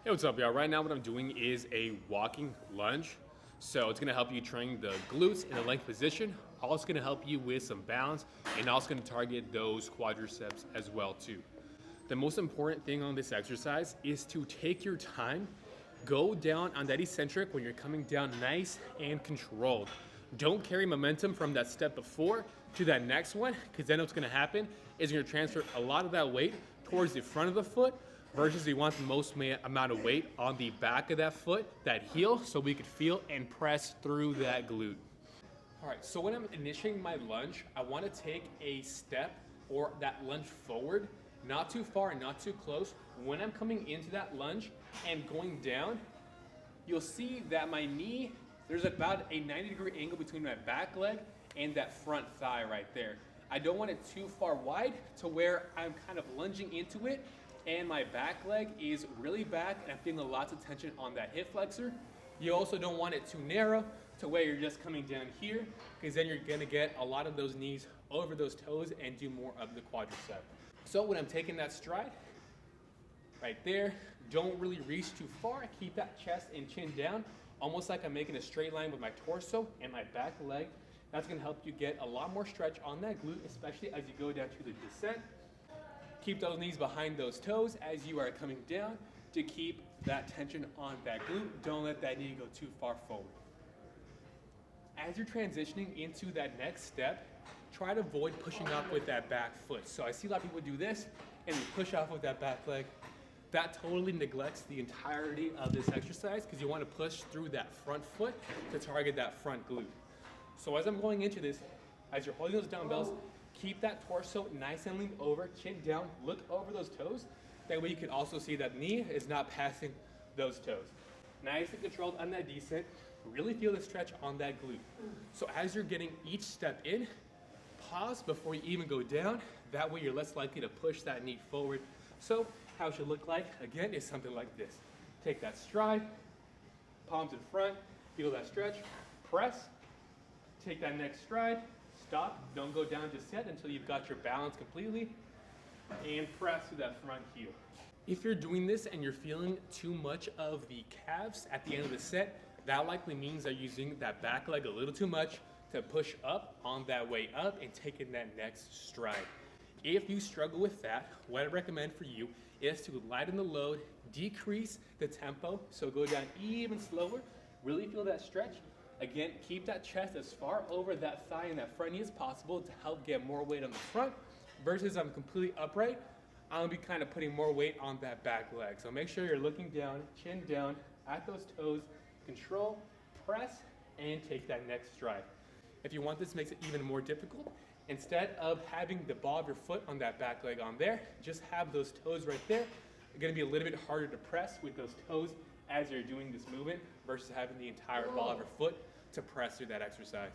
Hey, what's up, y'all? Right now what I'm doing is a walking lunge. So it's gonna help you train the glutes in a length position. Also gonna help you with some balance and also gonna target those quadriceps as well too. The most important thing on this exercise is to take your time, go down on that eccentric when you're coming down nice and controlled. Don't carry momentum from that step before to that next one, because then what's gonna happen is you're gonna transfer a lot of that weight towards the front of the foot versus you want the most amount of weight on the back of that foot, that heel, so we could feel and press through that glute. All right, so when I'm initiating my lunge, I wanna take a step or that lunge forward, not too far and not too close. When I'm coming into that lunge and going down, you'll see that my knee, there's about a 90-degree angle between my back leg and that front thigh right there. I don't want it too far wide to where I'm kind of lunging into it and my back leg is really back and I'm feeling lots of tension on that hip flexor. You also don't want it too narrow to where you're just coming down here, because then you're gonna get a lot of those knees over those toes and do more of the quadricep. So when I'm taking that stride, right there, don't really reach too far. Keep that chest and chin down, almost like I'm making a straight line with my torso and my back leg. That's gonna help you get a lot more stretch on that glute, especially as you go down to the descent. Keep those knees behind those toes as you are coming down to keep that tension on that glute. Don't let that knee go too far forward. As you're transitioning into that next step, try to avoid pushing up with that back foot. So I see a lot of people do this and they push off with that back leg. That totally neglects the entirety of this exercise, because you want to push through that front foot to target that front glute. So as I'm going into this, as you're holding those dumbbells, keep that torso nice and lean over, chin down, look over those toes. That way you can also see that knee is not passing those toes. Nice and controlled on that descent. Really feel the stretch on that glute. So as you're getting each step in, pause before you even go down. That way you're less likely to push that knee forward. So how it should look like, again, is something like this. Take that stride, palms in front, feel that stretch, press, take that next stride, stop, don't go down just yet until you've got your balance completely, and press to that front heel. If you're doing this and you're feeling too much of the calves at the end of the set, that likely means that you're using that back leg a little too much to push up on that way up and taking that next stride. If you struggle with that, what I recommend for you is to lighten the load, decrease the tempo, so go down even slower, really feel that stretch. Again, keep that chest as far over that thigh and that front knee as possible to help get more weight on the front, versus I'm completely upright, I'm gonna be kind of putting more weight on that back leg. So make sure you're looking down, chin down at those toes, control, press, and take that next stride. If you want this makes it even more difficult, instead of having the ball of your foot on that back leg on there, just have those toes right there. It's gonna be a little bit harder to press with those toes as you're doing this movement versus having the entire ball of your foot to press through that exercise.